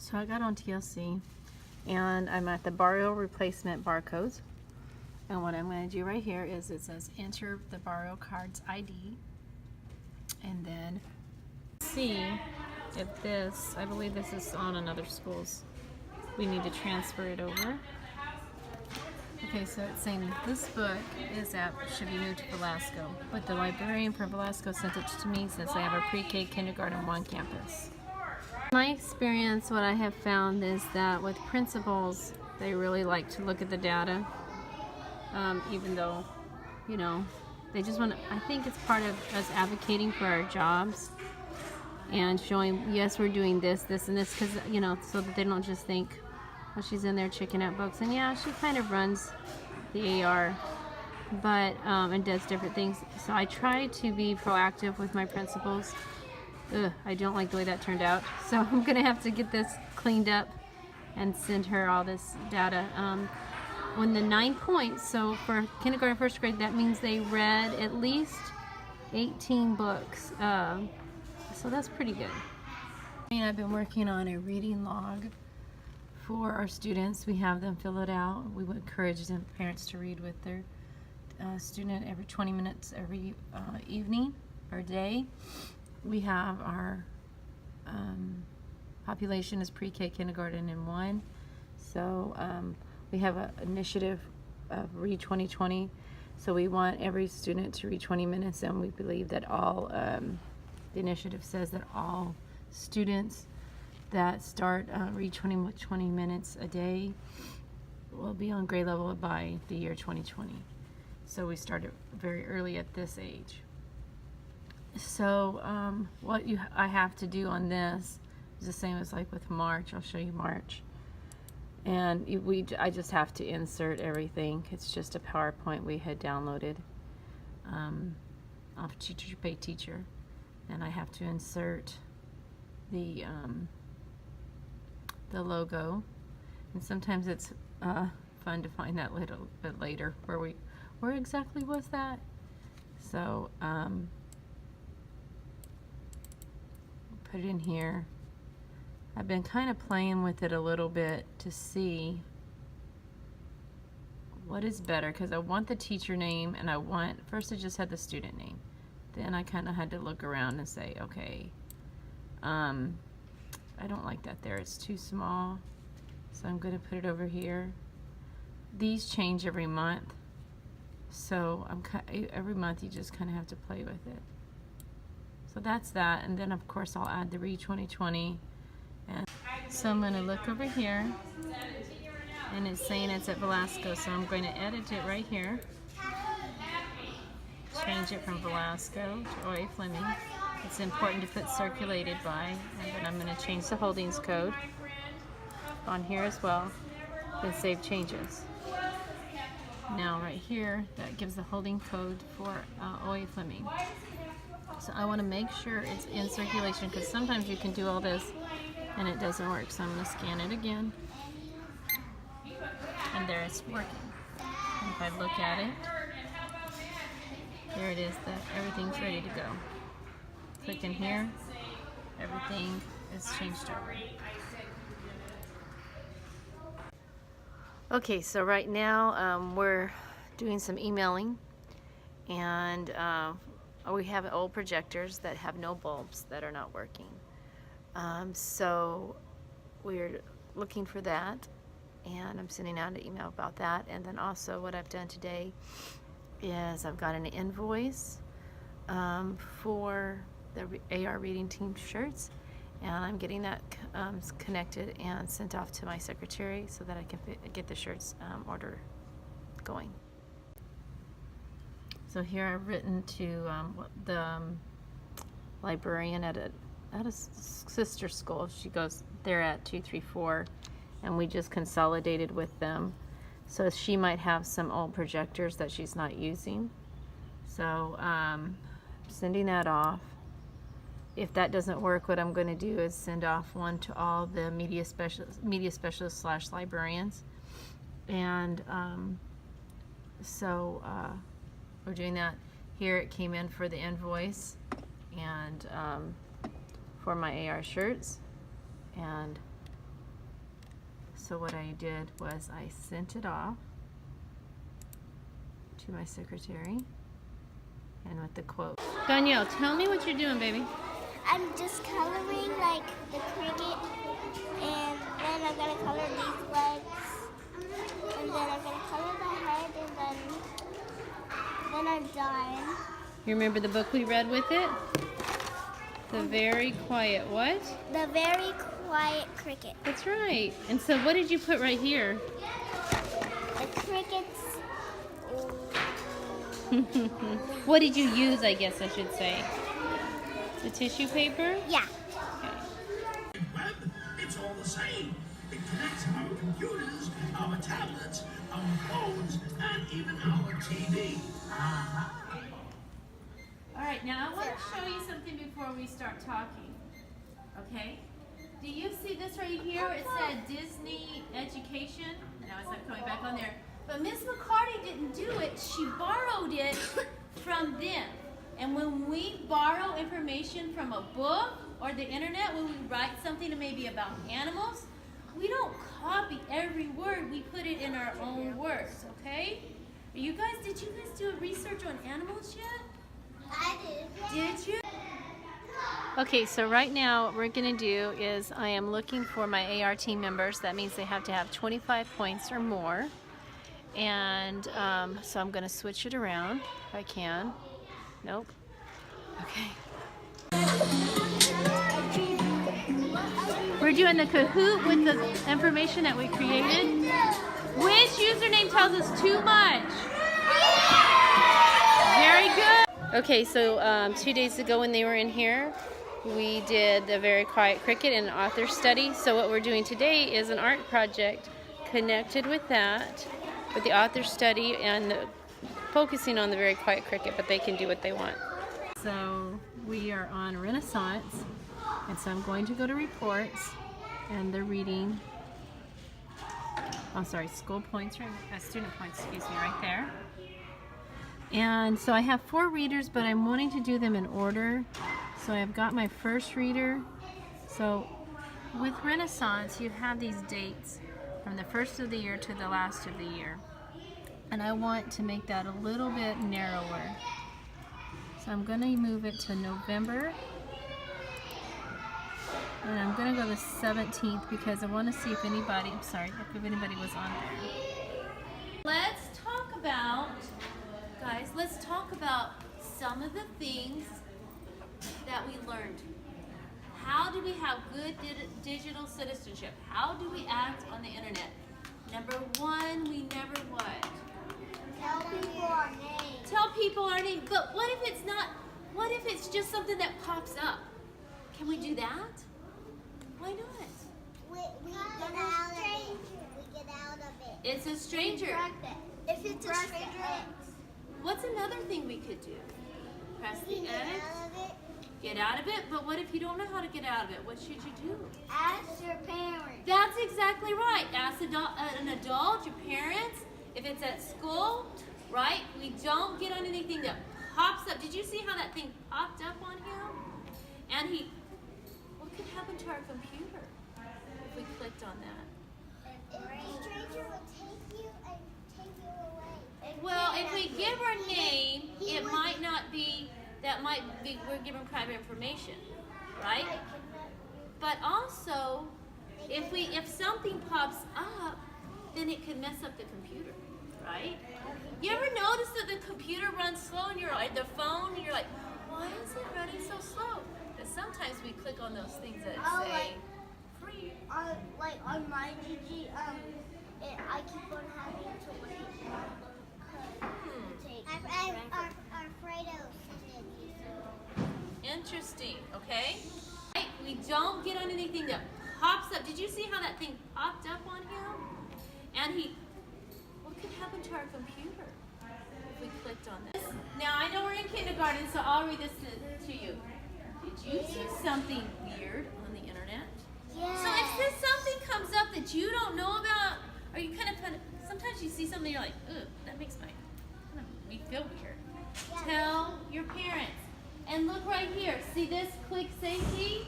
So I got on TLC and I'm at the barrio replacement barcodes. And what I'm going to do right here is it says enter the barrio card's ID. And then see if this, I believe this is on another school's. We need to transfer it over. Okay, so it's saying this book should be new to Velasco, but the librarian for Velasco sent it to me since I have a pre-K kindergarten 1 campus. In my experience, what I have found is that with principals, they really like to look at the data, even though, you know, they just want to, I think it's part of us advocating for our jobs and showing, yes, we're doing this, this, and this, because, you know, so that they don't just think, well, she's in there checking out books. And yeah, she kind of runs the AR, but, and does different things. So I try to be proactive with my principals. Ugh, I don't like the way that turned out. So I'm going to have to get this cleaned up and send her all this data. When the 9 points, so for kindergarten, first grade, that means they read at least 18 books. So that's pretty good. I've been working on a reading log for our students. We have them fill it out. We would encourage them, parents, to read with their student every 20 minutes every evening or day. We have our population is pre-K, kindergarten, and 1. So we have an initiative of Read 2020. So we want every student to read 20 minutes, and we believe that all, the initiative says that all students that start read 20 minutes a day will be on grade level by the year 2020. So we started very early at this age. So what I have to do on this is the same as like with March. I'll show you March. And I just have to insert everything. It's just a PowerPoint we had downloaded off Teacher Pay Teacher. And I have to insert the logo. And sometimes it's fun to find that little bit later where exactly was that. So put it in here. I've been kind of playing with it a little bit to see what is better, because I want the teacher name, and first I just had the student name. Then I kind of had to look around and say, okay, I don't like that there. It's too small. So I'm going to put it over here. These change every month. So every month you just kind of have to play with it. So that's that. And then of course I'll add the Read 2020. And so I'm going to look over here. And it's saying it's at Velasco. So I'm going to edit it right here. Change it from Velasco to O.A. Fleming. It's important to put circulated by, and then I'm going to change the holdings code on here as well, then save changes. Now right here, that gives the holding code for O.A. Fleming. So I want to make sure it's in circulation, because sometimes you can do all this and it doesn't work. So I'm going to scan it again, and there it's working. And if I look at it, there it is, that everything's ready to go. Click in here, everything is changed over. Okay, so right now we're doing some emailing, and we have old projectors that have no bulbs that are not working. So we're looking for that, and I'm sending out an email about that. And then also what I've done today is I've got an invoice for the AR reading team shirts, and I'm getting that connected and sent off to my secretary so that I can get the shirts order going. So here I've written to the librarian at a sister school. She goes there at 234, and we just consolidated with them. So she might have some old projectors that she's not using. So sending that off. If that doesn't work, what I'm going to do is send off one to all the media specialists / librarians. And so we're doing that. Here it came in for the invoice and for my AR shirts. And so what I did was I sent it off to my secretary and with the quote. Danielle, tell me what you're doing, baby. I'm just coloring like the cricket, and then I'm gonna color these legs, and then I'm gonna color the head, and then I'm done. You remember the book we read with it? The Very Quiet what? The Very Quiet Cricket. That's right. And so what did you put right here? The crickets. What did you use, I guess I should say? The tissue paper? Yeah. Web, it's all the same. It connects our computers, our tablets, our phones, and even our TV. All right, now I want to show you something before we start talking. Okay? Do you see this right here? It said Disney Education. Now it's not coming back on there. But Miss McCarty didn't do it. She borrowed it from them. And when we borrow information from a book or the internet, when we write something maybe about animals, we don't copy every word. We put it in our own words, okay? Did you guys do a research on animals yet? I did. Did you? Okay, so right now what we're going to do is I am looking for my AR team members. That means they have to have 25 points or more. And so I'm going to switch it around if I can. Nope. Okay. We're doing the Kahoot with the information that we created. Which username tells us too much? Very good. Okay, so 2 days ago when they were in here, we did the Very Quiet Cricket and author study. So what we're doing today is an art project connected with that, with the author study and focusing on the Very Quiet Cricket, but they can do what they want. So we are on Renaissance, and so I'm going to go to reports and the reading. I'm sorry, school points, student points, excuse me, right there. And so I have 4 readers, but I'm wanting to do them in order. So I've got my first reader. So with Renaissance, you have these dates from the first of the year to the last of the year. And I want to make that a little bit narrower. So I'm going to move it to November. And I'm going to go the 17th because I want to see if anybody, if anybody was on there. Let's talk about, guys, let's talk about some of the things that we learned. How do we have good digital citizenship? How do we act on the internet? Number 1, we never what? Tell people our name. Tell people our name. But what if it's not? What if it's just something that pops up? Can we do that? Why not? We get out of it. We get out of it. It's a stranger. If it's a stranger, What's another thing we could do? Press the get edit. out of it. Get out of it. But what if you don't know how to get out of it? What should you do? Ask your parents. That's exactly right. Ask an adult, your parents. If it's at school, right? We don't get on anything that pops up. Did you see how that thing popped up on him? And what could happen to our computer if we clicked on that? A stranger will take you and take you away. Well, if we give our name, it might not be, we're giving private information, right? But also, if something pops up, then it could mess up the computer, right? You ever notice that the computer runs slow and the phone, and you're like, why is it running so slow? Because sometimes we click on those things that say free. Like on my GG, I keep on having to wait. Interesting, okay? Right, we don't get on anything that pops up. Did you see how that thing popped up on him? And what could happen to our computer if we clicked on this? Now, I know we're in kindergarten, so I'll read this to you. Did you see something weird on the internet? Yeah. So if there's something comes up that you don't know about, or you kind of, sometimes you see something, you're like, ugh, that makes me feel weird. Yeah. Tell your parents. And look right here. See this? Click safety.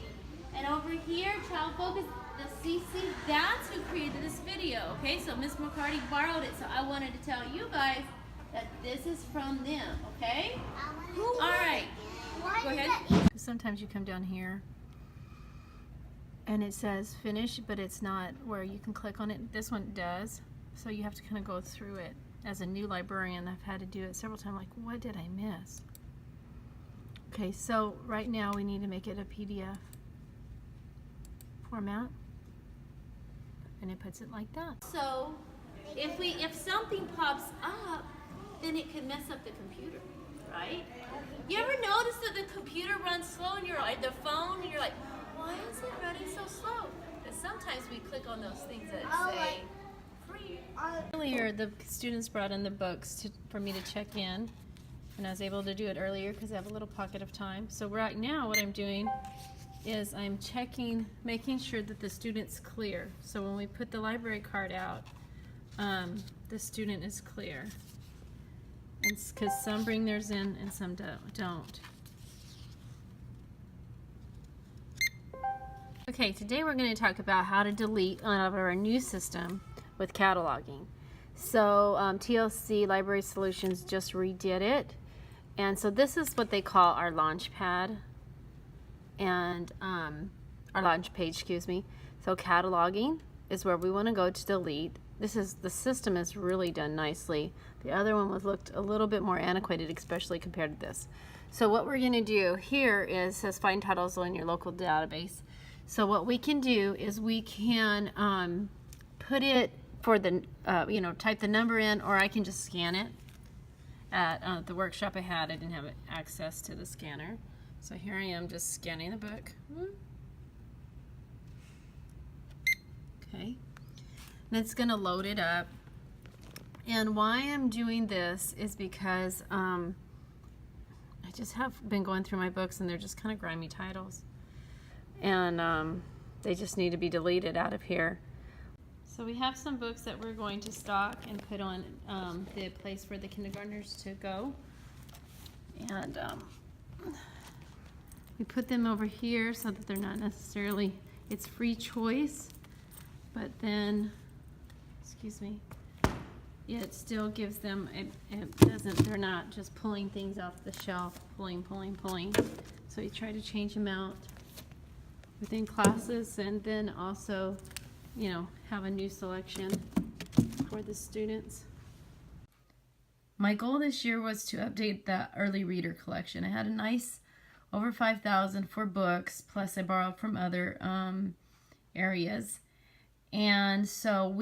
And over here, child focus. See, that's who created this video. Okay, so Miss McCarty borrowed it, so I wanted to tell you guys that this is from them. Okay. All right. Go ahead. Sometimes you come down here and it says finish, but it's not where you can click on it. This one does, so you have to kind of go through it. As a new librarian, I've had to do it several times, like, what did I miss? Okay, so right now we need to make it a PDF format, and it puts it like that. So if something pops up, then it could mess up the computer, right? You ever notice that the computer runs slow and you're like, the phone, and you're like, why is it running so slow? Because sometimes we click on those things that say free. Earlier, the students brought in the books for me to check in, and I was able to do it earlier because I have a little pocket of time. So right now what I'm doing is I'm checking, making sure that the student's clear. So when we put the library card out, the student is clear. It's because some bring theirs in and some don't. Okay, today we're going to talk about how to delete out of our new system with cataloging. So TLC Library Solutions just redid it, and so this is what they call our launch pad and our launch page, excuse me. So cataloging is where we want to go to delete. The system is really done nicely. The other one looked a little bit more antiquated, especially compared to this. So what we're going to do here is says find titles in your local database. So what we can do is we can put it for the type the number in, or I can just scan it. At the workshop I had, I didn't have access to the scanner. So here I am just scanning the book. Okay. And it's going to load it up. And why I'm doing this is because I just have been going through my books and they're just kind of grimy titles. And they just need to be deleted out of here. So we have some books that we're going to stock and put on the place for the kindergartners to go. And we put them over here so that they're not necessarily, it's free choice, but then, excuse me, it still gives them, they're not just pulling things off the shelf, pulling. So you try to change them out within classes, and then also, have a new selection for the students. My goal this year was to update the early reader collection. I had a nice over 5,000 for books, plus I borrowed from other areas. And so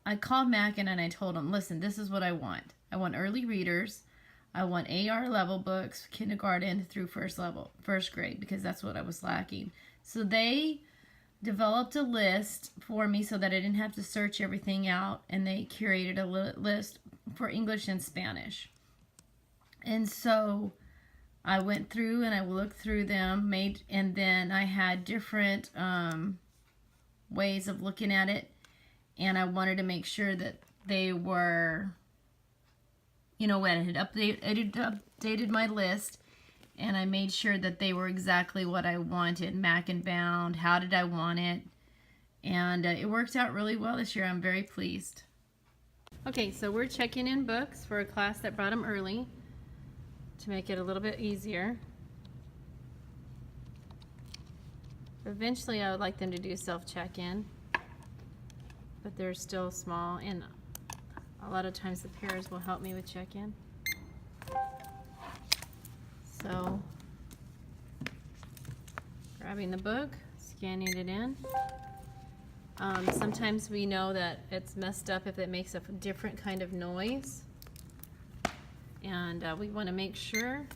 I called Mackin and I told him, listen, this is what I want. I want early readers. I want AR level books, kindergarten through first grade, because that's what I was lacking. So they developed a list for me so that I didn't have to search everything out, and they curated a list for English and Spanish. And so I went through and I looked through them, and then I had different ways of looking at it, and I wanted to make sure that they were, when I had updated my list, and I made sure that they were exactly what I wanted, Mackin bound, how did I want it, and it worked out really well this year. I'm very pleased. Okay, so we're checking in books for a class that brought them early to make it a little bit easier. Eventually I would like them to do self-check-in, but they're still small, and a lot of times the pairs will help me with check-in. So, grabbing the book, scanning it in. Sometimes we know that it's messed up if it makes a different kind of noise. And we want to make sure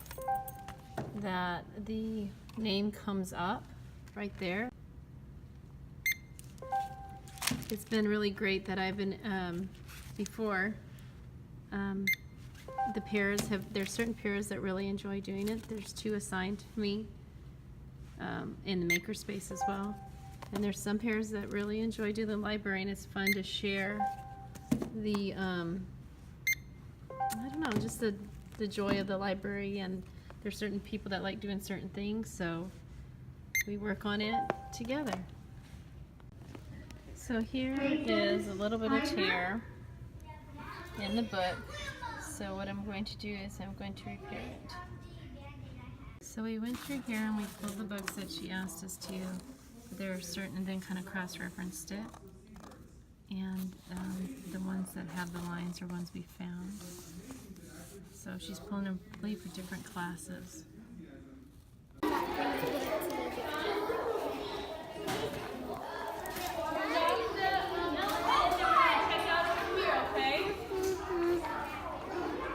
that the name comes up right there. It's been really great that I've been, before, the pairs there's certain pairs that really enjoy doing it. There's 2 assigned to me in the makerspace as well. And there's some pairs that really enjoy doing the library, and it's fun to share the, I don't know, just the joy of the library, and there's certain people that like doing certain things, so we work on it together. So here is a little bit of tear in the book. So what I'm going to do is I'm going to repair it. So we went through here and we pulled the books that she asked us to. There are certain, and then kind of cross-referenced it. And the ones that have the lines are ones we found. So she's pulling them, I believe, for different classes.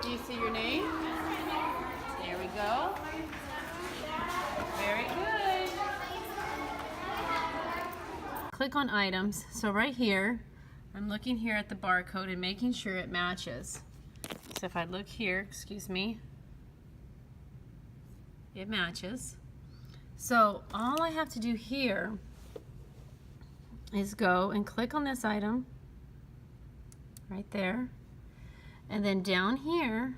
Do you see your name? There we go. Very good. Click on items. So right here, I'm looking here at the barcode and making sure it matches. So if I look here, excuse me, it matches. So all I have to do here is go and click on this item right there. And then down here,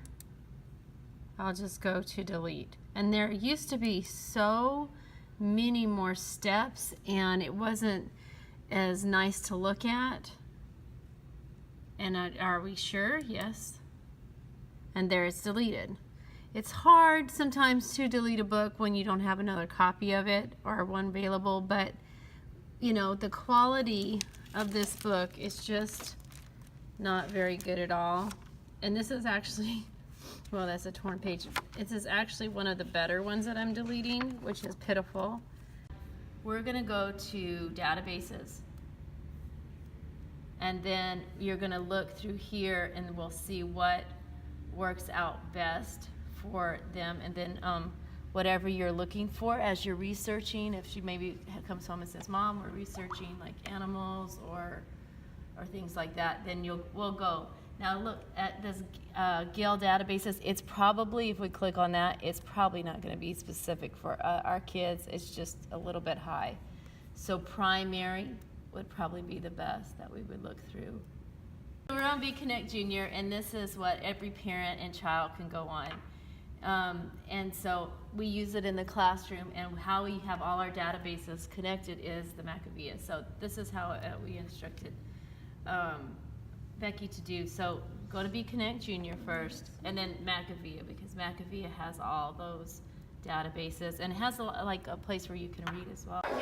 I'll just go to delete. And there used to be so many more steps and it wasn't as nice to look at. And are we sure? Yes. And there it's deleted. It's hard sometimes to delete a book when you don't have another copy of it or one available, but you know, the quality of this book is just not very good at all. And this is actually, well, that's a torn page. This is actually one of the better ones that I'm deleting, which is pitiful. We're gonna go to databases. And then you're gonna look through here and we'll see what works out best for them. And then whatever you're looking for as you're researching, if she maybe comes home and says, Mom, we're researching like animals or things like that, then we'll go. Now look at this Gale databases. It's probably, if we click on that, it's probably not going to be specific for our kids. It's just a little bit high. So primary would probably be the best that we would look through. We're on BConnect Junior, and this is what every parent and child can go on. And so we use it in the classroom, and how we have all our databases connected is the Macavia. So this is how we instructed Becky to do. So go to BConnect Junior first, and then Macavia, because Macavia has all those databases, and it has like a place where you can read as well. And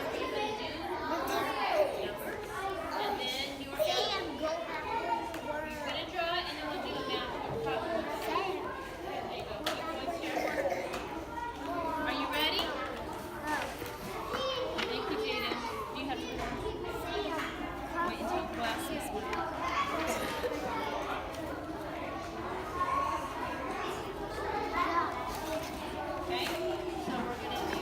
then you're gonna draw it, and then we'll do a map. There you go. What's your work? Are you ready? Thank you, Jaden. You have to wait until class is okay, so we're going to do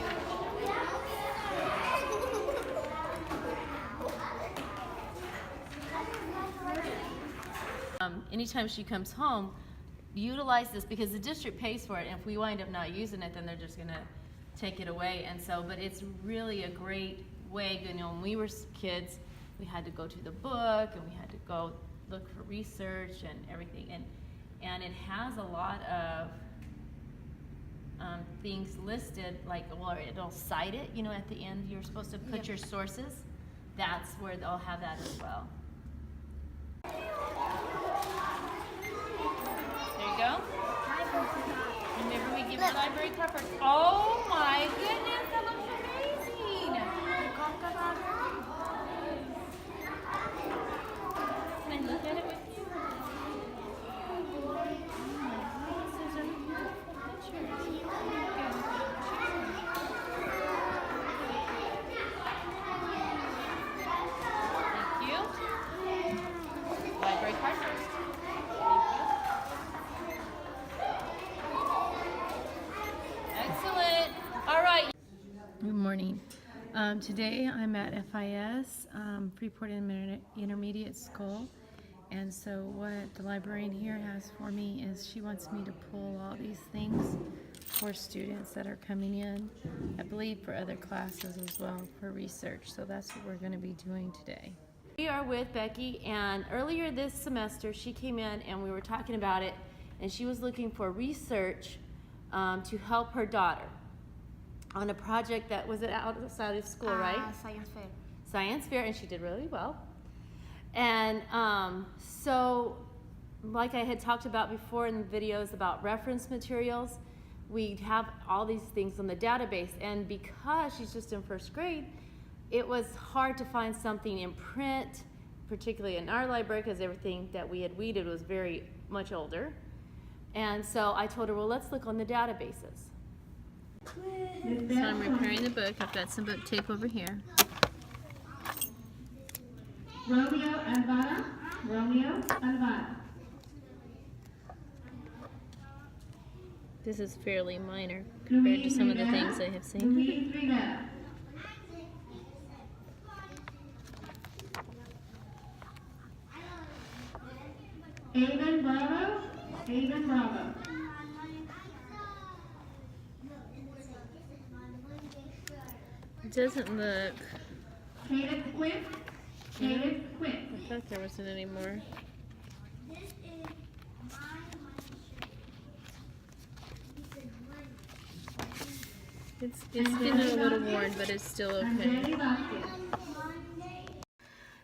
anytime she comes home, utilize this because the district pays for it, and if we wind up not using it, then they're just going to take it away. And so, but it's really a great way. You know, when we were kids, we had to go to the book and we had to go look for research and everything, and it has a lot of things listed, like, well, it'll cite it, you know, at the end you're supposed to put your sources. That's where they'll have that as well. There you go. Remember, we give the library card first. Oh my goodness, that looks amazing. Can I look at it with you? Thank you. Library card first. Excellent. All right. Good morning. Today I'm at FIS, Freeport Intermediate School, and so what the librarian here has for me is she wants me to pull all these things for students that are coming in, I believe for other classes as well, for research. So that's what we're going to be doing today. We are with Becky, and earlier this semester she came in and we were talking about it, and she was looking for research to help her daughter. on a project that was outside of school, right? Science fair. Science fair, and she did really well. And so, like I had talked about before in the videos about reference materials, we have all these things on the database, and because she's just in first grade, it was hard to find something in print, particularly in our library, because everything that we had weeded was very much older. And so I told her, well, let's look on the databases. So I'm repairing the book. I've got some book tape over here. Romeo and Vada. Romeo and Vada. This is fairly minor compared to some of the things I have seen. Louise Rivera. Aiden Bravo. Aiden Bravo. It doesn't look. Cadence Quinn. Cadence Quinn. I thought there wasn't any more. It's getting a little worn, but it's still And okay. Jenny Vasquez.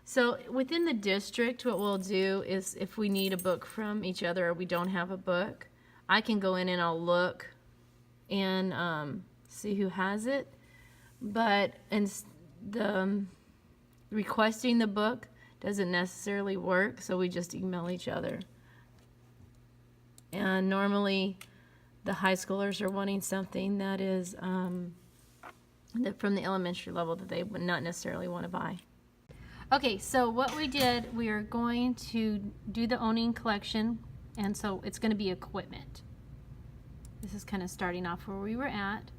So within the district, what we'll do is if we need a book from each other or we don't have a book, I can go in and I'll look and see who has it. But requesting the book doesn't necessarily work, so we just email each other. And normally the high schoolers are wanting something that is from the elementary level that they would not necessarily want to buy. Okay, so what we did, we are going to do the owning collection, and so it's going to be equipment. This is kind of starting off where we were at.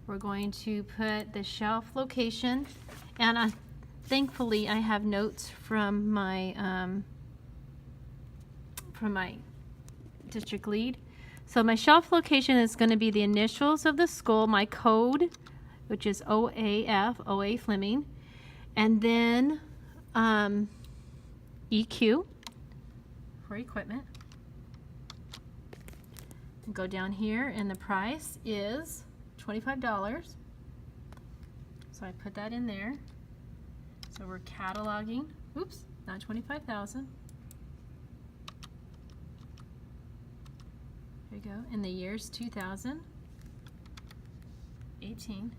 We're going to put the shelf location, and thankfully I have notes from my district lead. So my shelf location is going to be the initials of the school, my code, which is OAF, OA Fleming, and then EQ for equipment. And go down here, and the price is $25. So I put that in there. So we're cataloging. Oops, not 25,000. There you go. And the year's 2018.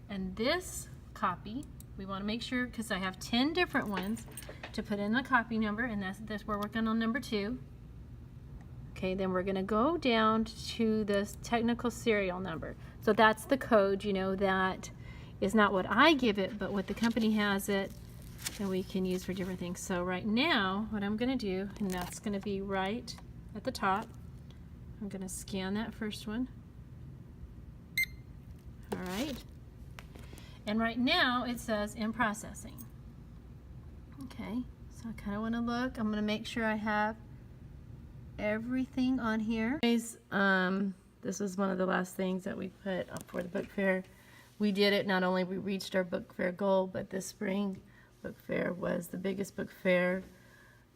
And this copy, we want to make sure, because I have 10 different ones, to put in the copy number, and that's we're working on number 2. Okay, then we're going to go down to this technical serial number. So that's the code, you know, that is not what I give it, but what the company has it that we can use for different things. So right now, what I'm going to do, and that's going to be right at the top, I'm going to scan that first one. All right. And right now it says in processing. Okay, so I kind of want to look. I'm going to make sure I have everything on here. This is one of the last things that we put up for the book fair. We did it, not only we reached our book fair goal, but this spring book fair was the biggest book fair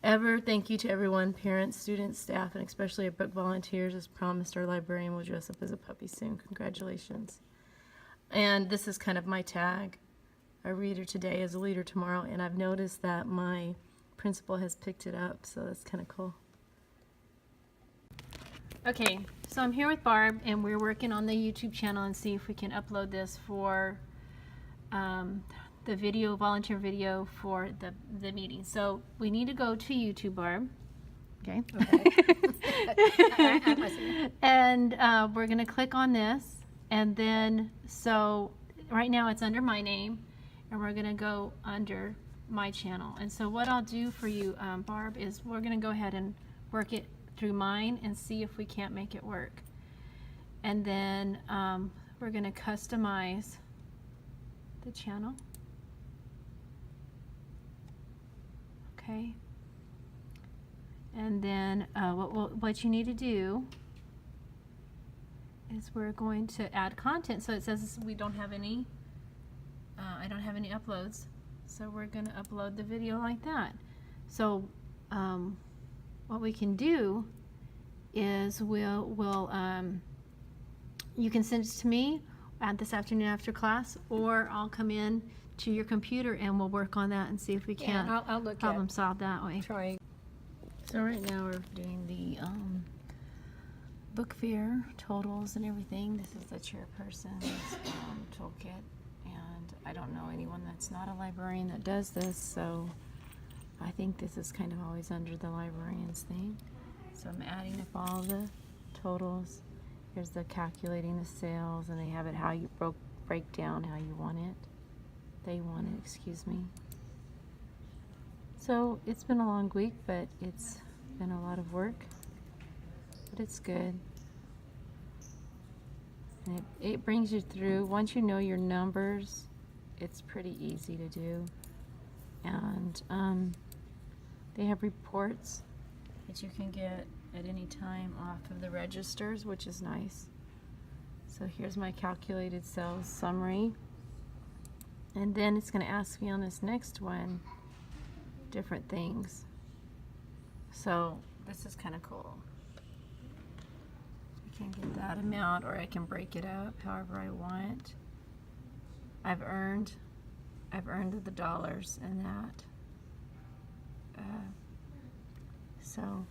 ever. Thank you to everyone, parents, students, staff, and especially our book volunteers. As promised, our librarian will dress up as a puppy soon. Congratulations. And this is kind of my tag. A reader today is a leader tomorrow, and I've noticed that my principal has picked it up, so that's kind of cool. Okay, so I'm here with Barb, and we're working on the YouTube channel and see if we can upload this for the video, volunteer video for the meeting. So we need to go to YouTube, Barb. Okay. And we're going to click on this, and then so right now it's under my name, and we're going to go under my channel. And so what I'll do for you, Barb, is we're going to go ahead and work it through mine and see if we can't make it work. And then we're going to customize the channel. Okay. And then what you need to do is we're going to add content. So it says we don't have any, I don't have any uploads. So we're going to upload the video like that. So what we can do is we'll you can send it to me at this afternoon after class, or I'll come in to your computer and we'll work on that and see if we Yeah, can't I'll look problem at solve that way. trying. So right now we're doing the book fair totals and everything. This is the chairperson's toolkit, and I don't know anyone that's not a librarian that does this, so I think this is kind of always under the librarian's thing. So I'm adding up all the totals. Here's the calculating the sales, and they have it how you break down how you want it. They want it, excuse me. So it's been a long week, but it's been a lot of work, but it's good. And it brings you through. Once you know your numbers, it's pretty easy to do. And they have reports that you can get at any time off of the registers, which is nice. So here's my calculated sales summary. And then it's going to ask me on this next one different things. So this is kind of cool. I can get that amount, or I can break it up however I want. I've earned the dollars in that. So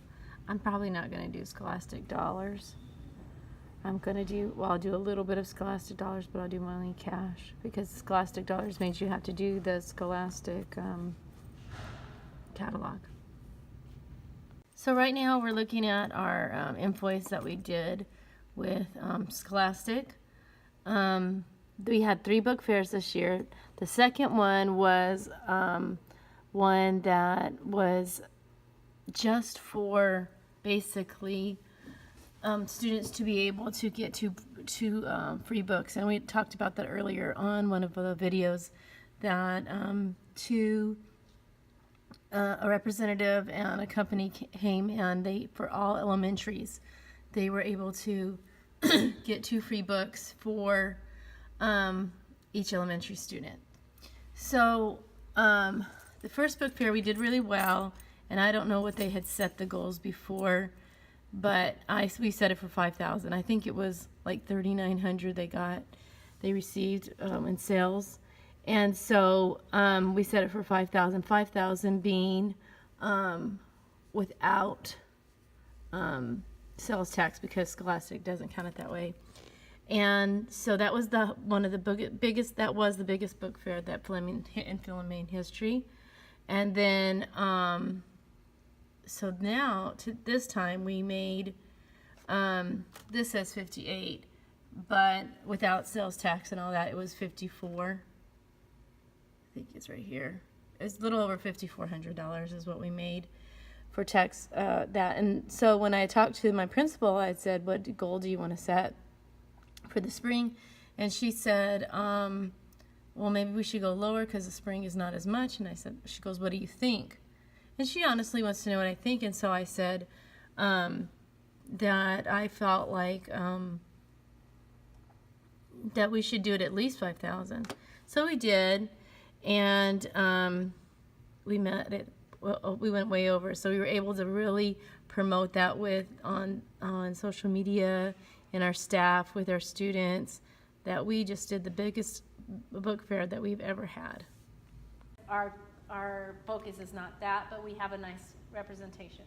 I'm probably not going to do Scholastic dollars. I'm going to do, well, I'll do a little bit of Scholastic dollars, but I'll do mainly cash, because Scholastic dollars means you have to do the Scholastic catalog. So right now we're looking at our invoice that we did with Scholastic. We had 3 book fairs this year. The second one was one that was just for basically students to be able to get two free books, and we talked about that earlier on one of the videos, that a representative and a company came, and they, for all elementaries, they were able to get 2 free books for each elementary student. So the first book fair we did really well, and I don't know what they had set the goals before, but we set it for 5,000. I think it was like 3,900 they received in sales. And so we set it for 5,000. 5,000 being without sales tax, because Scholastic doesn't count it that way. And so that was the biggest book fair that in Fleming history. And then so now to this time we made this says 58, but without sales tax and all that it was 54. I think it's right here. It's a little over $5,400 is what we made for tax that. And so when I talked to my principal, I said, what goal do you want to set for the spring? And she said, well, maybe we should go lower because the spring is not as much. And I said, she goes, what do you think? And she honestly wants to know what I think. And so I said that I felt like that we should do it at least 5,000. So we did. And we met it. Well, we went way over, so we were able to really promote that on social media, and our staff, with our students, that we just did the biggest book fair that we've ever had. Our focus is not that, but we have a nice representation.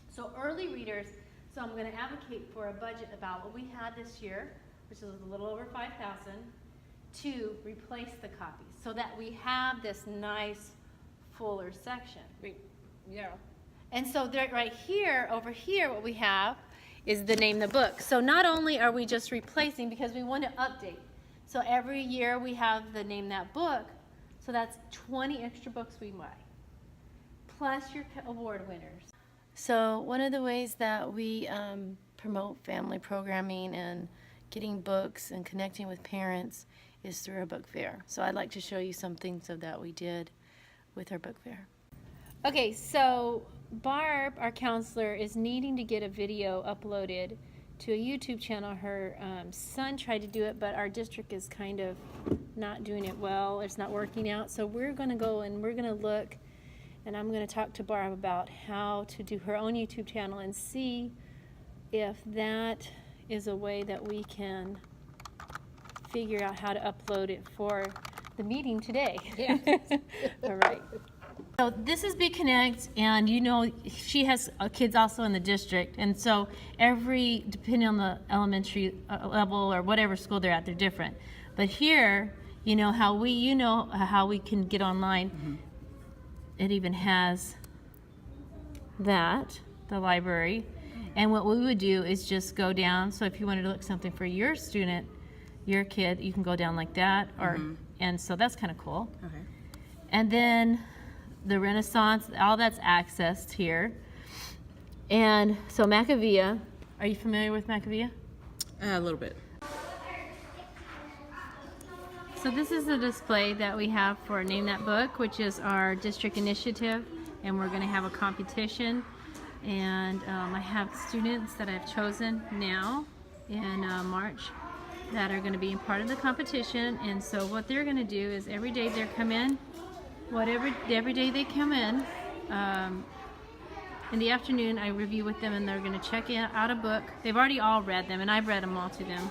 So early readers. So I'm going to advocate for a budget about what we had this year, which is a little over 5,000. To replace the copies, so that we have this nice fuller section. Yeah. And so right here, over here, what we have is the name of the book. So not only are we just replacing, because we want to update. So every year we have the name of that book. So that's 20 extra books we buy, plus your award winners. So one of the ways that we promote family programming and getting books and connecting with parents is through our book fair. So I'd like to show you some things of that we did with our book fair. Okay, so Barb, our counselor, is needing to get a video uploaded to a YouTube channel. Her son tried to do it, but our district is kind of not doing it well. It's not working out. So we're going to go and we're going to look, and I'm going to talk to Barb about how to do her own YouTube channel and see if that is a way that we can figure out how to upload it for the meeting today. Yeah. All right. So this is BConnect, and you know she has kids also in the district, and so depending on the elementary level or whatever school they're at, they're different. But here, you know how we can get online. Mm-hmm. It even has the library, and what we would do is just go down. So if you wanted to look something for your student, your kid, you can go down like that, or and so that's kind of cool. Okay. And then the Renaissance, all that's accessed here. And so Macavia, are you familiar with Macavia? A little bit. So this is the display that we have for Name That Book, which is our district initiative, and we're going to have a competition. And I have students that I've chosen now in March that are going to be part of the competition. And so what they're going to do is every day they come in, every day they come in the afternoon, I review with them, and they're going to check out a book. They've already all read them, and I've read them all to them.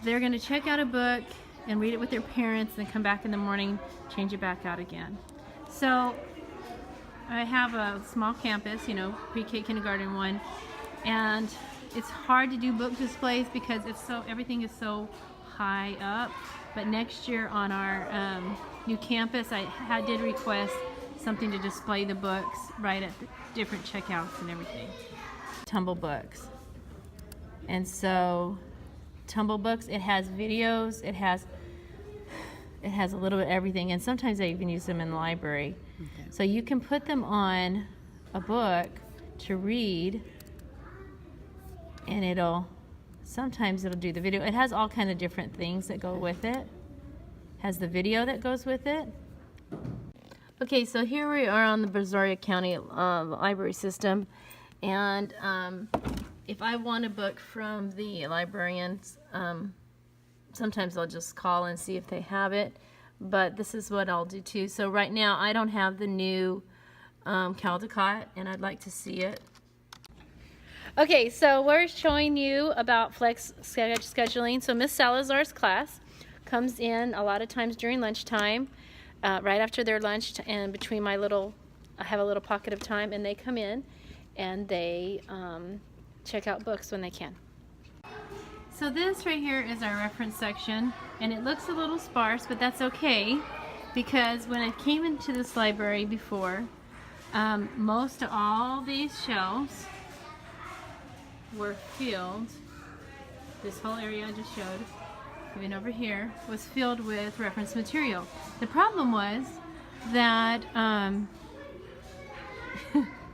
They're going to check out a book and read it with their parents, and then come back in the morning, change it back out again. So I have a small campus, pre-K, kindergarten 1, and it's hard to do book displays because everything is so high up. But next year on our new campus, I did request something to display the books right at the different checkouts and everything. Tumble Books. And so Tumble Books, it has videos, it has a little bit of everything, and sometimes I even use them in the library. Okay. So you can put them on a book to read, and sometimes it'll do the video. It has all kind of different things that go with it. Has the video that goes with it. Okay, so here we are on the Brazoria County library system, and if I want a book from the librarians, sometimes I'll just call and see if they have it, but this is what I'll do too. So right now I don't have the new Caldecott, and I'd like to see it. Okay, so we're showing you about flex scheduling. So Miss Salazar's class comes in a lot of times during lunchtime, right after their lunch, and between I have a little pocket of time, and they come in and they check out books when they can. So this right here is our reference section, and it looks a little sparse, but that's okay, because when I came into this library before, most of all these shelves were filled. This whole area I just showed, even over here, was filled with reference material. The problem was that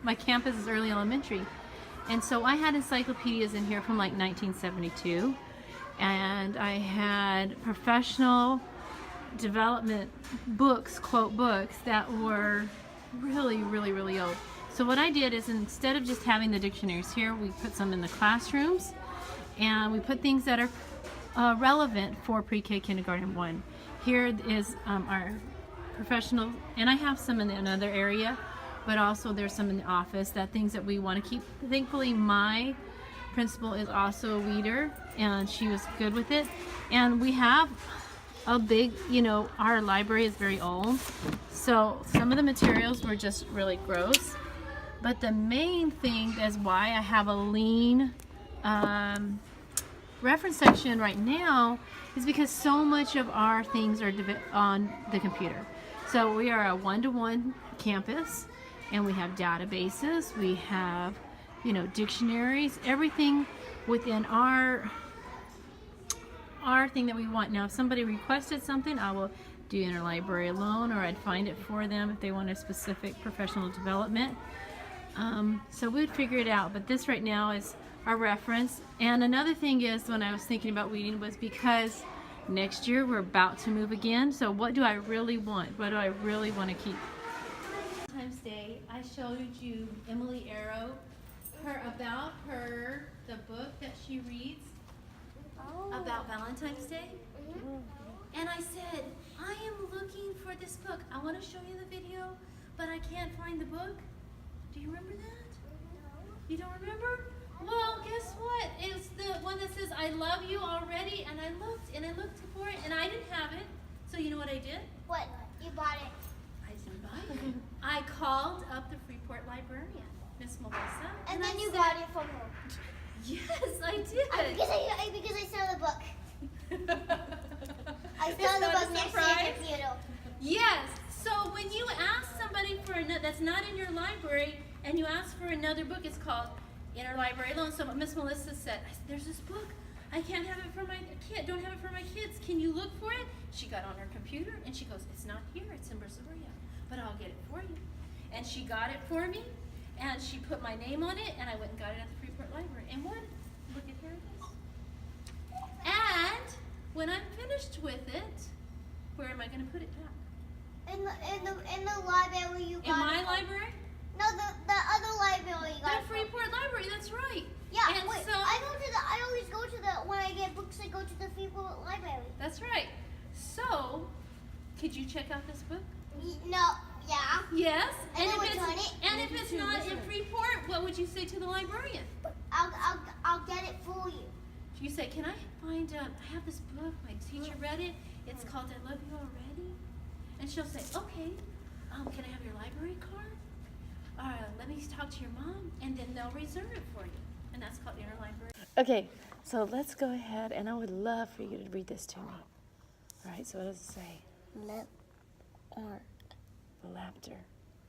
my campus is early elementary, and so I had encyclopedias in here from like 1972, and I had professional development books, quote books, that were really, really, really old. So what I did is, instead of just having the dictionaries here, we put some in the classrooms, and we put things that are relevant for pre-K kindergarten 1. Here is our professional, and I have some in another area, but also there's some in the office, things that we want to keep. Thankfully, my principal is also a reader, and she was good with it. And we have a big, our library is very old, so some of the materials were just really gross. But the main thing is why I have a lean reference section right now is because so much of our things are on the computer. So we are a one-to-one campus, and we have databases, we have, dictionaries, everything within our thing that we want. Now, if somebody requested something, I will do interlibrary loan, or I'd find it for them if they want a specific professional development. So we'd figure it out, but this right now is our reference. And another thing is, when I was thinking about weeding, was because next year we're about to move again, so what do I really want? What do I really want to keep? Valentine's Day, I showed you Emily Arrow, the book that she reads about Valentine's Day. And I said, I am looking for this book. I want to show you the video, but I can't find the book. Do you remember that? You don't remember? Well, guess what? It's the one that says "I love you" already, and I looked for it, and I didn't have it. So you know what I did? What? You bought it. I didn't buy it. I called up the Freeport librarian, Miss Melissa, And then I you said, got it from her. Yes, I did. Because I saw the book. I It's saw the not a book next to surprise. your computer. Yes. So when you ask somebody for another that's not in your library, and you ask for another book, it's called Interlibrary Loan. So Miss Melissa said, "There's this book. I can't have it for my kid. Don't have it for my kids. Can you look for it?" She got on her computer and she goes, "It's not here. It's in Brazoria, but I'll get it for you." And she got it for me, and she put my name on it, and I went and got it at the Freeport Library. And what? Look at here it is. And when I'm finished with it, where am I going to put it back? In the library you got In my it. library? No, the other library you got The it from. Freeport Library, that's right. Yeah, And wait. so, I always go to when I get books, I go to the Freeport Library. that's right. So, could you check out this book? No, yeah. Yes. And then if it's, return it? and if it's not in Freeport, what would you say to the librarian? I'll get it for you. You say, "Can I find? I have this book. My teacher read it. It's called I Love You Already." And she'll say, "Okay. Can I have your library card? Let me talk to your mom, and then they'll reserve it for you." And that's called interlibrary. Okay, so let's go ahead, and I would love for you to read this to me. All right, so what does it say? Lip or Velapter.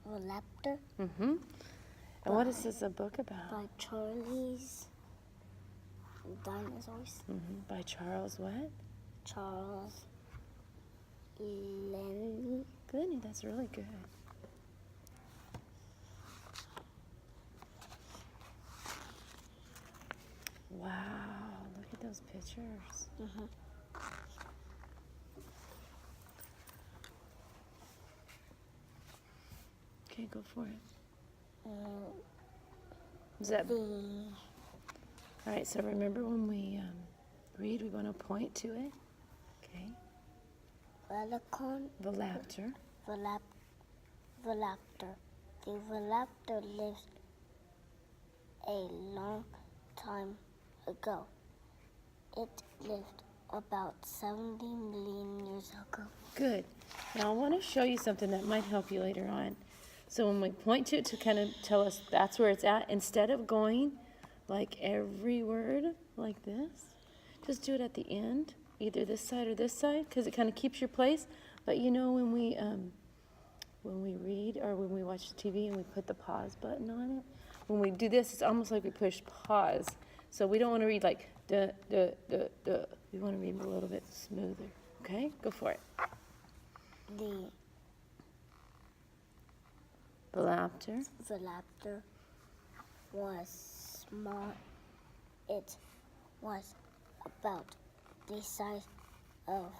Velapter Mm-hmm. And what is this a book about? by Charlie's Dinosaurs. Mm-hmm. By Charles what? Charles Lenny. Goodness, that's really good. Wow, look at those pictures. Mm-hmm. Okay, go for it. Uh, Is that... the All right, so remember when we read, we want to point to it. Okay. Velicon Velapter. Velaptor. The Velaptor lived a long time ago. It lived about 70 million years ago. Good. Now I want to show you something that might help you later on. So when we point to it to kind of tell us that's where it's at, instead of going like every word like this, just do it at the end, either this side or this side, because it kind of keeps your place. But you know when we read or when we watch TV and we put the pause button on it, when we do this, it's almost like we push pause. So we don't want to read like duh, duh, duh, duh. We want to read a little bit smoother. Okay, go for it. The Velapter. Velaptor was small. It was about the size of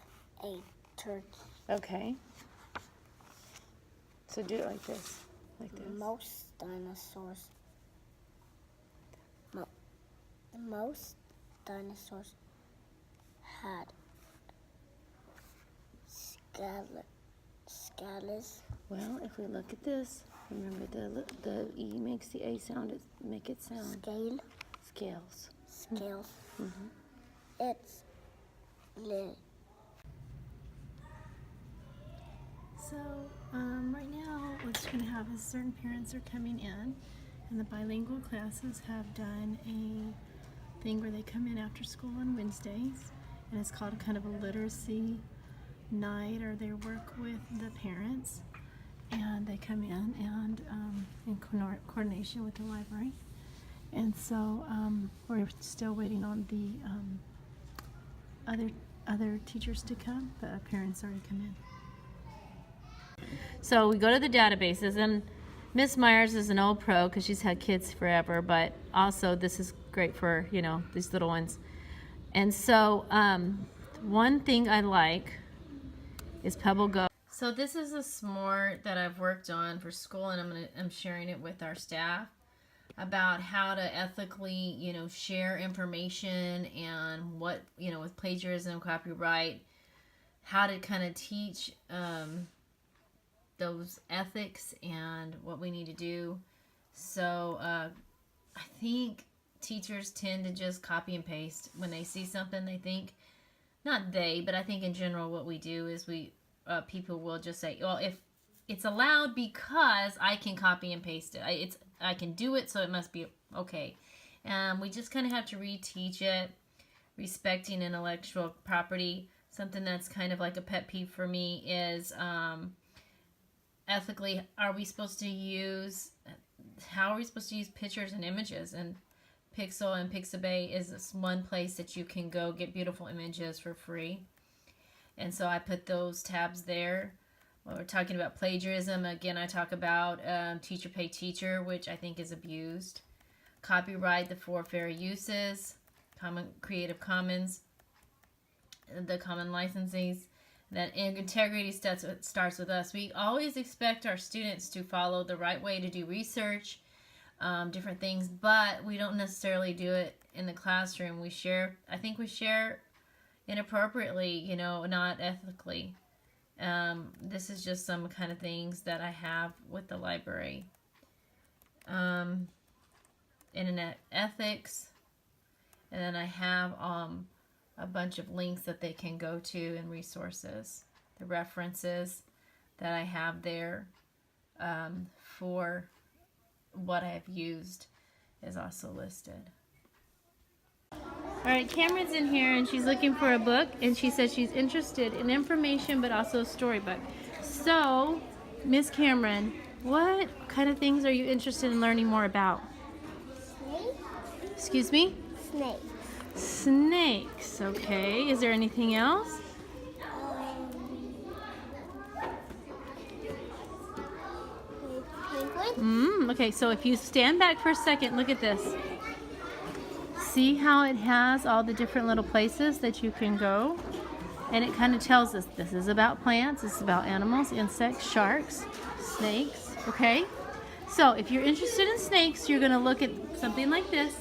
a turkey. Okay. So do it like this. Like this. Most dinosaurs had scales. Well, if we look at this, remember the E makes the A sound, make it sound. Scales. Scales. Mm-hmm. It's lit. So, right now, what's going to have is certain parents are coming in, and the bilingual classes have done a thing where they come in after school on Wednesdays, and it's called kind of a literacy night, or they work with the parents, and they come in and in coordination with the library. And so we're still waiting on the other teachers to come, but our parents already come in. So we go to the databases, and Miss Myers is an old pro because she's had kids forever, but also this is great for, you know, these little ones. And so one thing I like is Pebble Go. So this is a s'more that I've worked on for school, and I'm sharing it with our staff about how to ethically, you know, share information and what, you know, with plagiarism, copyright, how to kind of teach those ethics and what we need to do. So I think teachers tend to just copy and paste when they see something. They think, not they, but I think in general what we do is people will just say, well, if it's allowed because I can copy and paste it. I can do it, so it must be okay. We just kind of have to reteach it, respecting intellectual property. Something that's kind of like a pet peeve for me is ethically, how are we supposed to use pictures and images? And Pixel and Pixabay is this one place that you can go get beautiful images for free. And so I put those tabs there. When we're talking about plagiarism, again, I talk about teacher pay teacher, which I think is abused. Copyright, the 4 fair uses, Creative Commons, the common licenses. That integrity starts with us. We always expect our students to follow the right way to do research, different things, but we don't necessarily do it in the classroom. I think we share inappropriately, not ethically. This is just some kind of things that I have with the library. Internet ethics, and then I have a bunch of links that they can go to and resources. The references that I have there for what I have used is also listed. All right, Cameron's in here and she's looking for a book, and she says she's interested in information but also a storybook. So, Miss Cameron, what kind of things are you interested in learning more about? Snakes? Excuse me? Snakes. Snakes, okay. Is there anything else? Penguin? Okay, so if you stand back for a second, look at this. See how it has all the different little places that you can go? And it kind of tells us this is about plants, this is about animals, insects, sharks, snakes, okay? So if you're interested in snakes, you're going to look at something like this,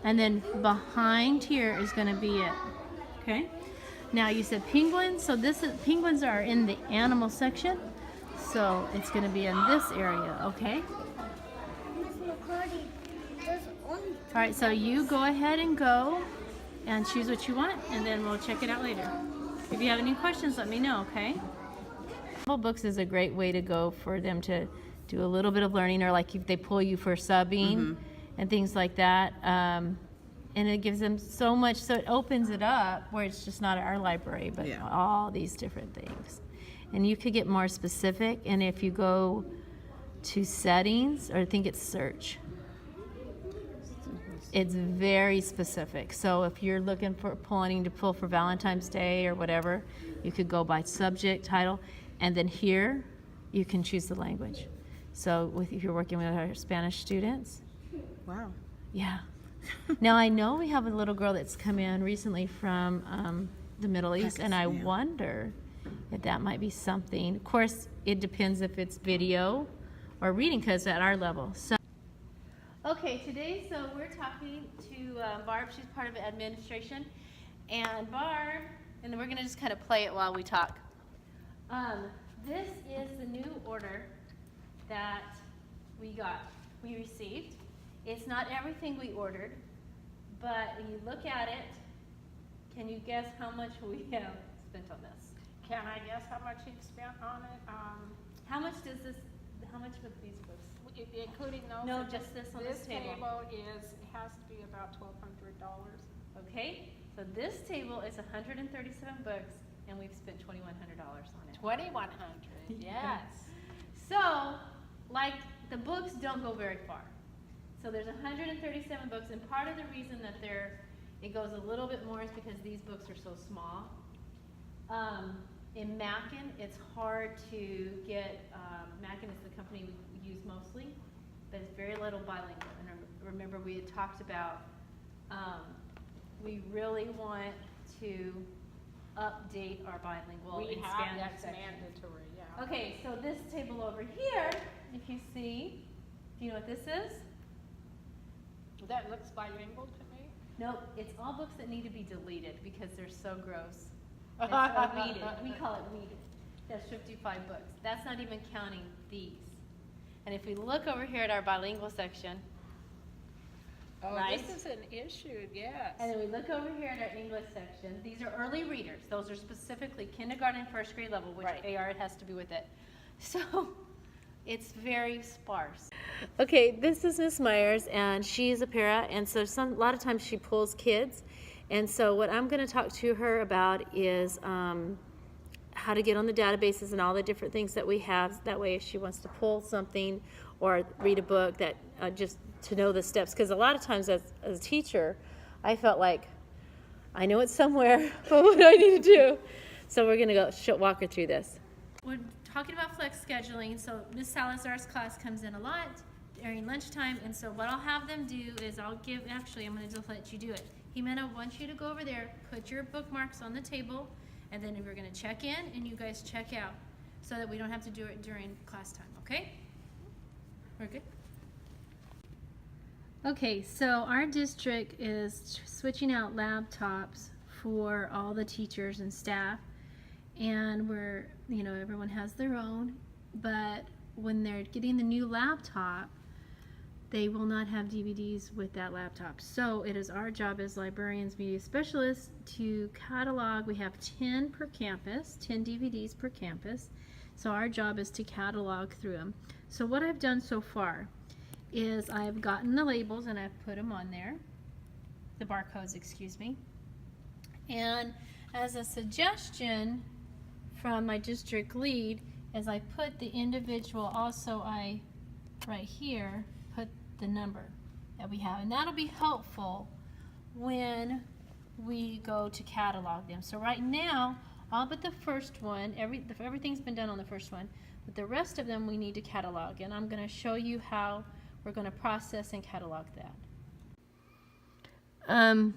and then behind here is going to be it, okay? Now you said penguins, so penguins are in the animal section, so it's going to be in this area, okay? All right, so you go ahead and go and choose what you want, and then we'll check it out later. If you have any questions, let me know, okay? Books is a great way to go for them to do a little bit of learning, or like if they pull you for subbing and things like that. And it gives them so much, so it opens it up where it's just not our library, but all these different things. And you could get more specific, and if you go to settings, or I think it's search, it's very specific. So if you're looking for wanting to pull for Valentine's Day or whatever, you could go by subject, title, and then here you can choose the language. So if you're working with our Spanish students. Wow. Yeah. Now I know we have a little girl that's come in recently from the Middle East, and I wonder if that might be something. Of course, it depends if it's video or reading, because at our level. So. Okay, today, so we're talking to Barb. She's part of administration. And Barb, and then we're going to just kind of play it while we talk. This is the new order that we received. It's not everything we ordered, but when you look at it, can you guess how much we have spent on this? Can I guess how much he spent on it? How much would these books? Including those? No, just this on this table. It has to be about $1,200. Okay, so this table is 137 books, and we've spent $2,100 on it. $2,100, yes. So, like, the books don't go very far. So there's 137 books, and part of the reason that it goes a little bit more is because these books are so small. In Mackin, it's hard to get, Mackin is the company we use mostly, but it's very little bilingual. And remember we had talked about, we really want to update our bilingual We and have, Spanish that's section. mandatory, yeah. Okay, so this table over here, if you see, do you know what this is? That looks bilingual to me. Nope, it's all books that need to be deleted because they're so gross. It's so weeded. We call it weeded. That's 55 books. That's not even counting these. And if we look over here at our bilingual section, Oh, right? this is an issue, yes. And then we look over here at our English section. These are early readers. Those are specifically kindergarten and first grade level, which Right. AR has to be with it. So it's very sparse. Okay, this is Miss Myers, and she's a para, and so a lot of times she pulls kids. And so what I'm going to talk to her about is how to get on the databases and all the different things that we have. That way if she wants to pull something or read a book, that just to know the steps. Because a lot of times as a teacher, I felt like I know it's somewhere, but what do I need to do? So we're going to go walk her through this. We're talking about flex scheduling. So Miss Salazar's class comes in a lot during lunchtime, and so what I'll have them do is I'm going to just let you do it. Jimena wants you to go over there, put your bookmarks on the table, and then we're going to check in and you guys check out so that we don't have to do it during class time, okay? We're good? Okay, so our district is switching out laptops for all the teachers and staff, and everyone has their own, but when they're getting the new laptop, they will not have DVDs with that laptop. So it is our job as librarians, media specialists, to catalog. We have 10 per campus, 10 DVDs per campus. So our job is to catalog through them. So what I've done so far is I've gotten the labels and I've put them on there, the barcodes, excuse me. And as a suggestion from my district lead, as I put the individual, also right here, put the number that we have, and that'll be helpful when we go to catalog them. So right now, all but the first one, everything's been done on the first one, but the rest of them we need to catalog, and I'm going to show you how we're going to process and catalog that.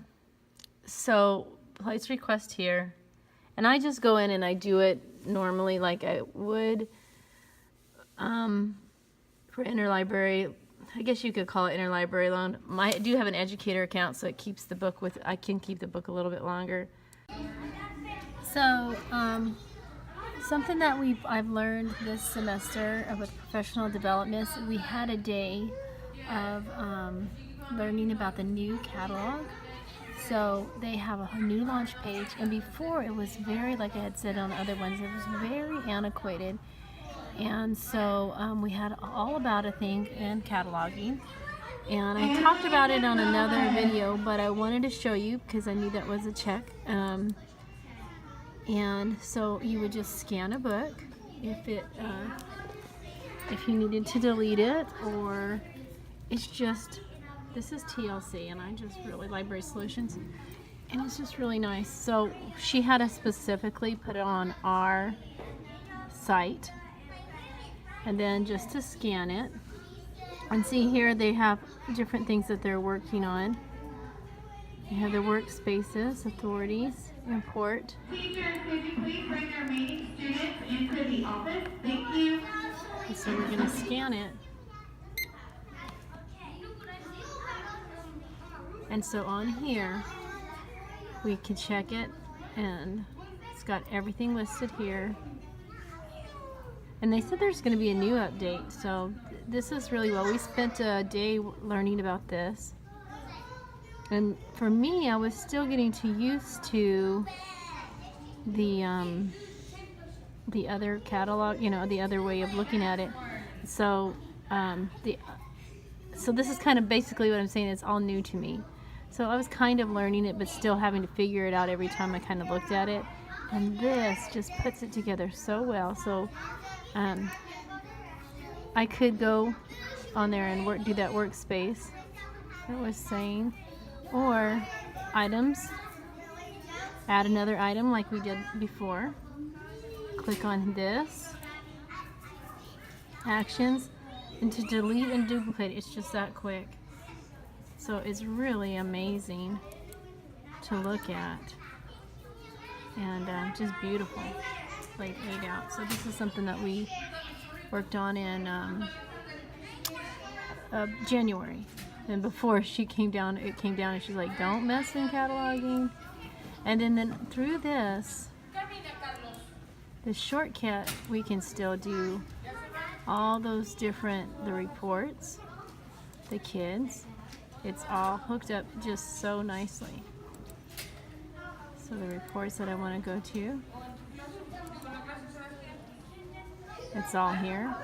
So place request here, and I just go in and I do it normally like I would for interlibrary. I guess you could call it interlibrary loan. I do have an educator account, so it keeps the book I can keep the book a little bit longer. So something that I've learned this semester with professional development, we had a day of learning about the new catalog. So they have a new launch page, and before it was very, like I had said on other ones, it was very antiquated. And so we had all about a thing in cataloging, and I talked about it on another video, but I wanted to show you because I knew that was a check. And so you would just scan a book if you needed to delete it, or it's just, this is TLC, and I just really Library Solutions, and it's just really nice. So she had us specifically put it on our site, and then just to scan it. And see here they have different things that they're working on. They have the workspaces, authorities, import. Teachers, could you please bring the remaining students into the office? Thank you. And so we're going to scan it. And so on here, we can check it, and it's got everything listed here. And they said there's going to be a new update, so this is really well. We spent a day learning about this. And for me, I was still getting used to the other catalog, the other way of looking at it. So so this is kind of basically what I'm saying. It's all new to me. So I was kind of learning it, but still having to figure it out every time I kind of looked at it. And this just puts it together so well. So I could go on there and do that workspace I was saying, or items, add another item like we did before, click on this, actions, and to delete and duplicate, it's just that quick. So it's really amazing to look at, and just beautiful, laid out. So this is something that we worked on in January. And before she came down, and she's like, don't mess in cataloging. And then through this shortcut, we can still do all those different, the reports, the kids, It's all hooked up just so nicely. So the reports that I want to go to, it's all here.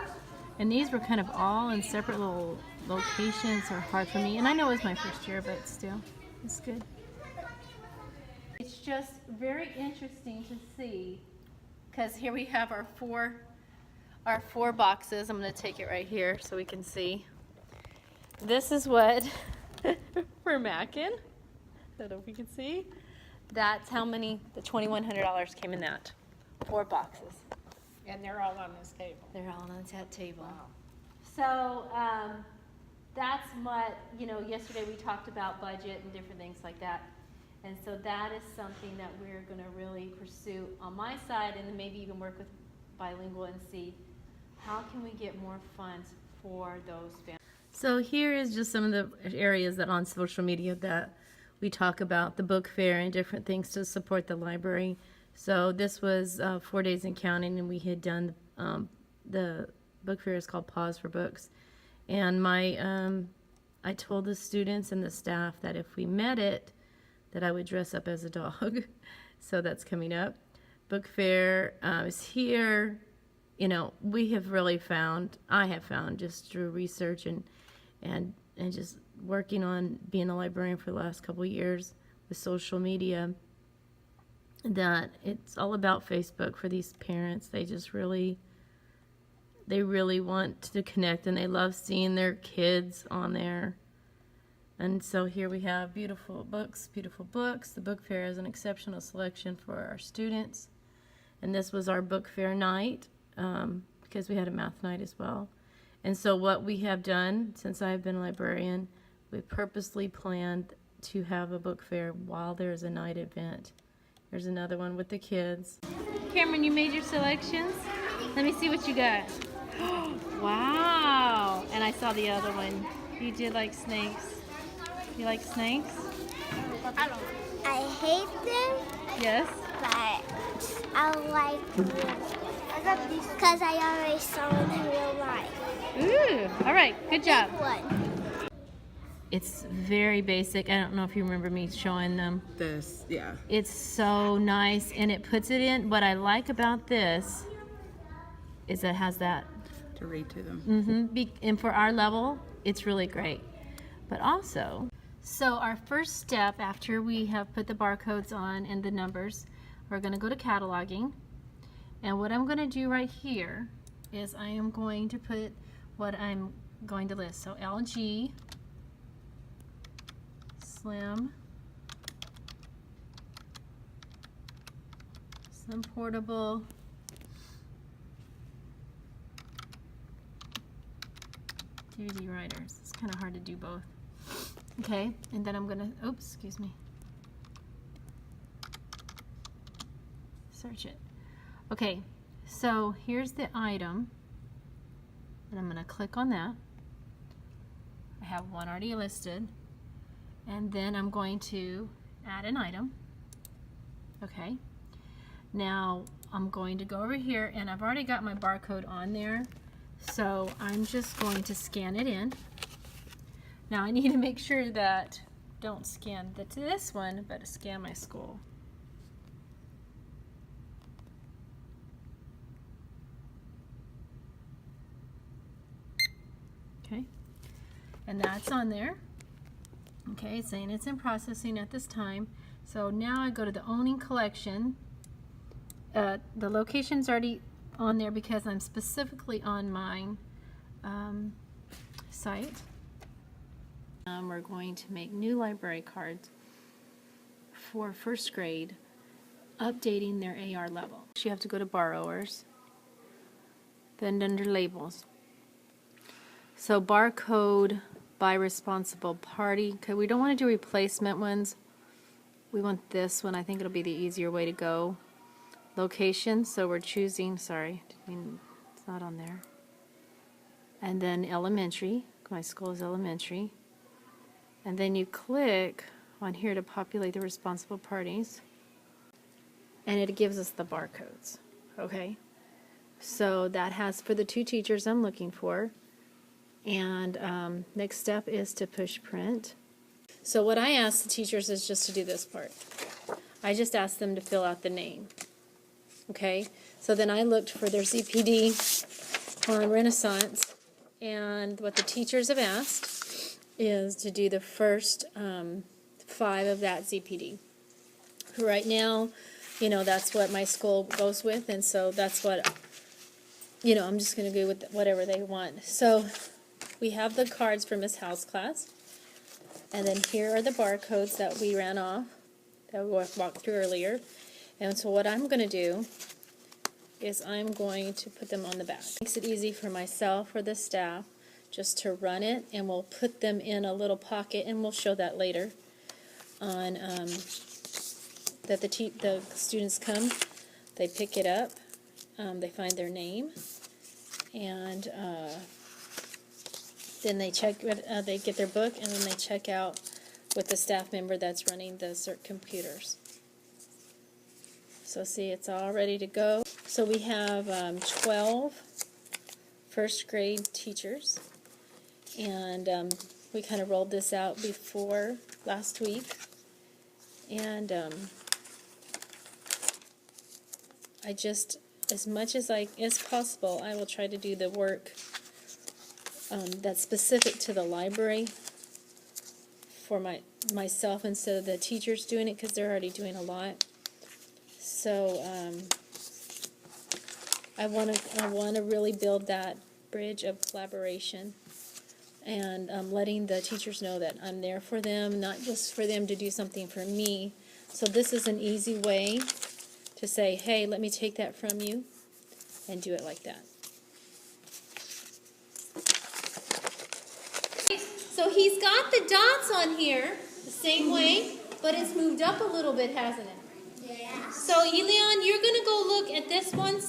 And these were kind of all in separate little locations, so hard for me. And I know it was my first year, but still, it's good. It's just very interesting to see, because here we have our four boxes. I'm going to take it right here so we can see. This is what we're macking. I don't know if you can see. That's how many, the $2,100 came in that. 4 boxes. And they're all on this table. They're all on that table. Wow. So that's what, yesterday we talked about budget and different things like that. And so that is something that we're going to really pursue on my side, and then maybe even work with bilingual and see how can we get more funds for those families. So here is just some of the areas that on social media that we talk about, the book fair and different things to support the library. So this was 4 days in counting, and we had done the book fair is called Pause for Books. And I told the students and the staff that if we met it, that I would dress up as a dog. So that's coming up. Book fair is here. We have really I have found just through research and just working on being a librarian for the last couple of years with social media, that it's all about Facebook for these parents. They just really want to connect, and they love seeing their kids on there. And so here we have beautiful books. The book fair is an exceptional selection for our students. And this was our book fair night, because we had a math night as well. And so what we have done since I've been a librarian, we purposely planned to have a book fair while there's a night event. There's another one with the kids. Cameron, you made your selections? Let me see what you got. Wow! And I saw the other one. You did like snakes. You like snakes? I hate them, Yes? but I like them because I already saw them in real life. Ooh! All right, good job. One. It's very basic. I don't know if you remember me showing them. This, yeah. It's so nice, and it puts it in. What I like about this is it has that. To read to them. And for our level, it's really great. But also, so our first step after we have put the barcodes on and the numbers, we're going to go to cataloging. And what I'm going to do right here is I am going to put what I'm going to list. So LG, Slim Portable, DVD writers. It's kind of hard to do both. Okay, and then I'm gonna, oops, excuse me. Search it. Okay, so here's the item, and I'm gonna click on that. I have one already listed, and then I'm going to add an item. Okay, now I'm going to go over here, and I've already got my barcode on there, so I'm just going to scan it in. Now I need to make sure that, don't scan to this one, but scan my school. Okay, and that's on there. Okay, it's saying it's in processing at this time. So now I go to the owning collection. The location's already on there because I'm specifically on my site. We're going to make new library cards for first grade, updating their AR level. You have to go to borrowers, then under labels. So barcode by responsible party. Okay, we don't want to do replacement ones. We want this one. I think it'll be the easier way to go. Location, so we're choosing, sorry, it's not on there. And then elementary, my school is elementary. And then you click on here to populate the responsible parties. And it gives us the barcodes, okay? So that has for the 2 teachers I'm looking for. And next step is to push print. So what I asked the teachers is just to do this part. I just asked them to fill out the name. Okay? So then I looked for their ZPD on Renaissance, and what the teachers have asked is to do the first 5 of that ZPD. Right now, you know, that's what my school goes with, and so that's what, you know, I'm just going to go with whatever they want. So we have the cards for Miss Howe's class, and then here are the barcodes that we ran off, that we walked through earlier. And so what I'm going to do is I'm going to put them on the back. Makes it easy for myself or the staff just to run it, and we'll put them in a little pocket, and we'll show that later on, that the students come, they pick it up, they find their name, and then they check, they get their book, and then they check out with the staff member that's running the CERT computers. So see, it's all ready to go. So we have 12 first grade teachers, and we kind of rolled this out before last week, and I just, as much as possible, I will try to do the work that's specific to the library for myself instead of the teachers doing it, because they're already doing a lot. So I want to really build that bridge of collaboration, and letting the teachers know that I'm there for them, not just for them to do something for me. So this is an easy way to say, hey, let me take that from you and do it like that. So he's got the dots on here the same way, but it's moved up a little bit, hasn't it? Yeah. So Elion, you're going to go look at this one.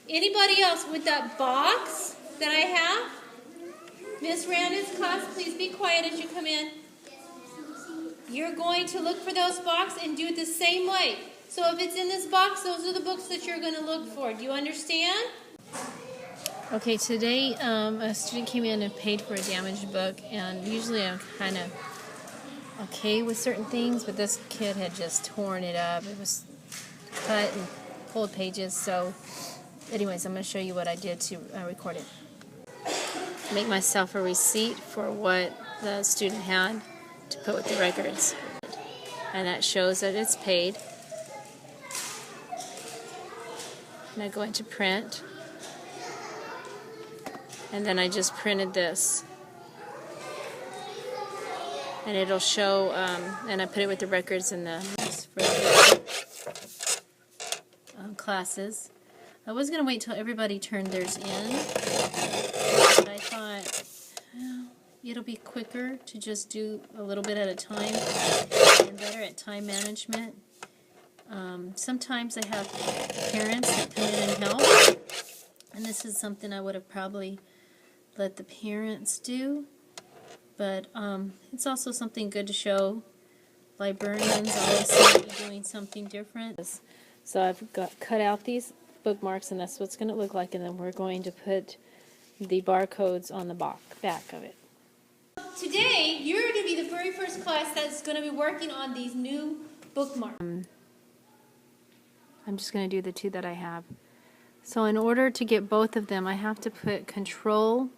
Anybody else with that box that I have? Miss Randon's class, please be quiet as you come in. You're going to look for those boxes and do it the same way. So if it's in this box, those are the books that you're going to look for. Do you understand? Okay, today a student came in and paid for a damaged book, and usually I'm kind of okay with certain things, but this kid had just torn it up. It was cut and pulled pages. So anyways, I'm going to show you what I did to record it. Make myself a receipt for what the student had to put with the records, and that shows that it's paid. And I go into print, and then I just printed this, and it'll show, and I put it with the records in the classes. I was going to wait till everybody turned theirs in, but I thought, well, it'll be quicker to just do a little bit at a time, and better at time management. Sometimes I have parents that come in and help, and this is something I would have probably let the parents do, but it's also something good to show. Librarians always seem to be doing something different. So I've cut out these bookmarks, and that's what it's going to look like, and then we're going to put the barcodes on the back of it. Today, you're going to be the very first class that's going to be working on these new bookmarks. I'm just going to do the 2 that I have. So in order to get both of them, I have to put Control